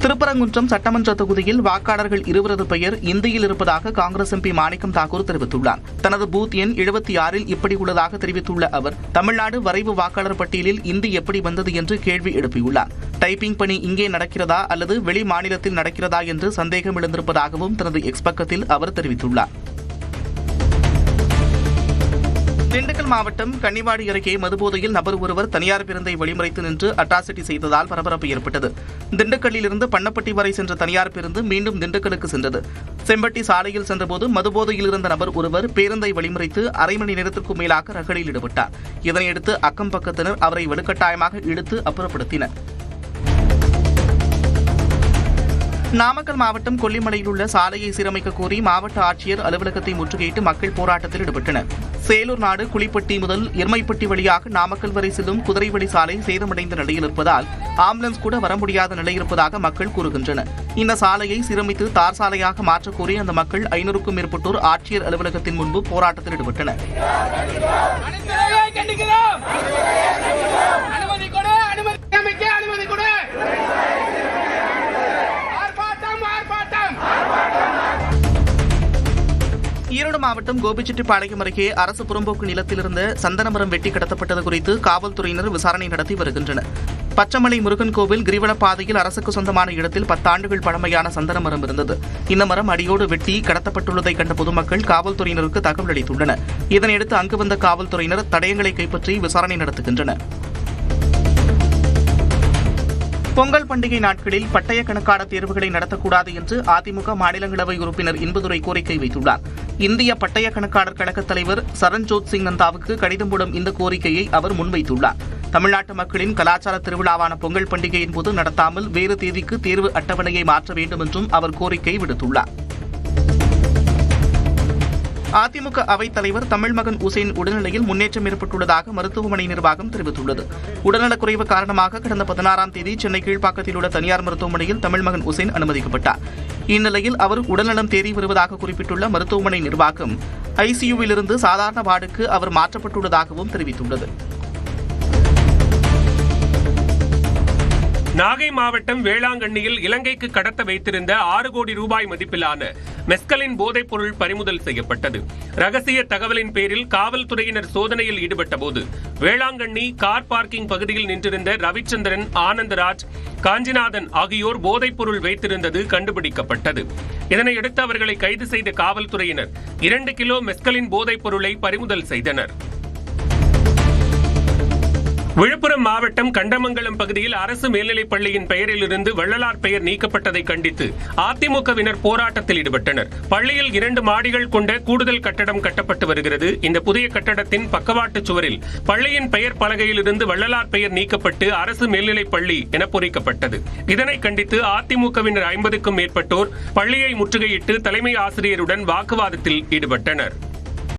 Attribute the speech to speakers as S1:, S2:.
S1: திருப்பரங்குன்றம் சட்டமன்ற தொகுதியில் வாக்காளர்கள் 20 பெயர் இந்தியில் இருப்பதாக காங்கிரஸ் எம்பி மாணிக்கம் தாக்கூர் தெரிவித்துள்ளார். தனது பூத் எண் 76 இப்படி உள்ளதாக தெரிவித்துள்ள அவர், தமிழ்நாடு வரைவு வாக்காளர் பட்டியலில் இந்தி எப்படி வந்தது என்று கேள்வி எழுப்பியுள்ளார். டைப்பிங் பணி இங்கே நடக்கிறதா அல்லது வெளி மாநிலத்தில் நடக்கிறதா என்று சந்தேகம் எழுந்திருப்பதாகவும் தனது எக்ஸ் பக்கத்தில் அவர் தெரிவித்துள்ளார். திண்டுக்கல் மாவட்டம் கன்னிவாடி அருகே மதுபோதையில் நபர் ஒருவர் தனியார் பேருந்தை வழிமறைத்து நின்று அட்ராசிட்டி செய்ததால் பரபரப்பு ஏற்பட்டது. திண்டுக்கல்லிலிருந்து பண்ணப்பட்டி வரை சென்ற தனியார் பேருந்து மீண்டும் திண்டுக்கலுக்கு சென்றது. செம்பட்டி சாலையில் சென்றபோது மதுபோதையில் இருந்த நபர் ஒருவர் பேருந்தை வழிமறைத்து அரை மணி நேரத்திற்கும் மேலாக ரகளில் ஈடுபட்டார். இதனையடுத்து அக்கம் பக்கத்தினர் அவரை வலுக்கட்டாயமாக இழுத்து அப்புறப்படுத்தினர். நாமக்கல் மாவட்டம் கொல்லிமலையில் உள்ள சாலையை சீரமைக்க கோரி மாவட்ட ஆட்சியர் அலுவலகத்தை முற்றுகையிட்டு மக்கள் போராட்டத்தில் ஈடுபட்டனர். சேலூர் நாடு குளிப்பட்டி முதல் எருமைப்பட்டி வழியாக நாமக்கல் வரை செல்லும் குதிரைவழி சாலை சேதமடைந்த நிலையில் இருப்பதால் ஆம்புலன்ஸ் கூட வர முடியாத நிலை இருப்பதாக மக்கள் கூறுகின்றனர். இந்த சாலையை சீரமைத்து தார் சாலையாக மாற்றக் கோரி அந்த மக்கள் 500க்கும் மேற்பட்டோர் ஆட்சியர் அலுவலகத்தின் முன்பு போராட்டத்தில் ஈடுபட்டனர். ஈரோடு மாவட்டம் கோபிச்செட்டிப்பாளையம் அருகே அரசு புறம்போக்கு நிலத்தில் இருந்த சந்தனமரம் வெட்டி கடத்தப்பட்டது குறித்து காவல்துறையினர் விசாரணை நடத்தி வருகின்றனர். பச்சமலை முருகன் கோவில் கிரிவலப்பாதையில் அரசுக்கு சொந்தமான இடத்தில் 10 ஆண்டுகள் பழமையான சந்தனமரம் இருந்தது. இந்த மரம் அடியோடு வெட்டி கடத்தப்பட்டுள்ளதை கண்ட பொதுமக்கள் காவல்துறையினருக்கு தகவல் அளித்துள்ளனர். இதனையடுத்து அங்கு வந்த காவல்துறையினர் தடயங்களை கைப்பற்றி விசாரணை நடத்துகின்றனர். பொங்கல் பண்டிகை நாட்களில் பட்டய கணக்காளர் தேர்வுகளை நடத்தக்கூடாது என்று அதிமுக மாநிலங்களவை உறுப்பினர் இன்பதுரை கோரிக்கை வைத்துள்ளார். இந்திய பட்டய கணக்காளர் கழகத் தலைவர் சரண்ஜோத் சிங் நந்தாவுக்கு கடிதம் மூலம் இந்த கோரிக்கையை அவர் முன்வைத்துள்ளார். தமிழ்நாட்டு மக்களின் கலாச்சார திருவிழாவான பொங்கல் பண்டிகையின் போது நடத்தாமல் வேறு தேதிக்கு தேர்வு அட்டவணையை மாற்ற வேண்டும் என்றும் அவர் கோரிக்கை விடுத்துள்ளார். அதிமுக அவைத் தலைவர் தமிழ்மகன் உசேன் உடல்நிலையில் முன்னேற்றம் ஏற்பட்டுள்ளதாக மருத்துவமனை நிர்வாகம் தெரிவித்துள்ளது. உடல்நலக்குறைவு காரணமாக கடந்த 16ஆம் தேதி சென்னை கீழ்ப்பாக்கத்தில் உள்ள தனியார் மருத்துவமனையில் தமிழ்மகன் உசேன் அனுமதிக்கப்பட்டார். இந்நிலையில் அவர் உடல்நலம் தேறி வருவதாக குறிப்பிட்டுள்ள மருத்துவமனை நிர்வாகம் ஐசியூவில் இருந்து சாதாரண வார்டுக்கு அவர் மாற்றப்பட்டுள்ளதாகவும் தெரிவித்துள்ளது.
S2: நாகை மாவட்டம் வேளாங்கண்ணியில் இலங்கைக்கு கடத்த வைத்திருந்த 6 கோடி ரூபாய் மதிப்பிலான மெஸ்கலின் போதைப் பொருள் பறிமுதல் செய்யப்பட்டது. ரகசிய தகவலின் பேரில் காவல்துறையினர் சோதனையில் ஈடுபட்டபோது வேளாங்கண்ணி கார் பார்க்கிங் பகுதியில் நின்றிருந்த ரவிச்சந்திரன், ஆனந்தராஜ், காஞ்சிநாதன் ஆகியோர் போதைப் பொருள் வைத்திருந்தது கண்டுபிடிக்கப்பட்டது. இதனையடுத்து அவர்களை கைது செய்த காவல்துறையினர் 2 கிலோ மெஸ்கலின் போதைப் பொருளை பறிமுதல் செய்தனர். விழுப்புரம் மாவட்டம் கண்டமங்கலம் பகுதியில் அரசு மேல்நிலைப் பள்ளியின் பெயரிலிருந்து வள்ளலார் பெயர் நீக்கப்பட்டதை கண்டித்து அதிமுகவினர் போராட்டத்தில் ஈடுபட்டனர். பள்ளியில் 2 மாடிகள் கொண்ட கூடுதல் கட்டடம் கட்டப்பட்டு வருகிறது. இந்த புதிய கட்டடத்தின் பக்கவாட்டு சுவரில் பள்ளியின் பெயர் பலகையிலிருந்து வள்ளலார் பெயர் நீக்கப்பட்டு அரசு மேல்நிலைப் பள்ளி என பொறிக்கப்பட்டது. இதனை கண்டித்து அதிமுகவினர் 50க்கும் மேற்பட்டோர் பள்ளியை முற்றுகையிட்டு தலைமை ஆசிரியருடன் வாக்குவாதத்தில் ஈடுபட்டனர்.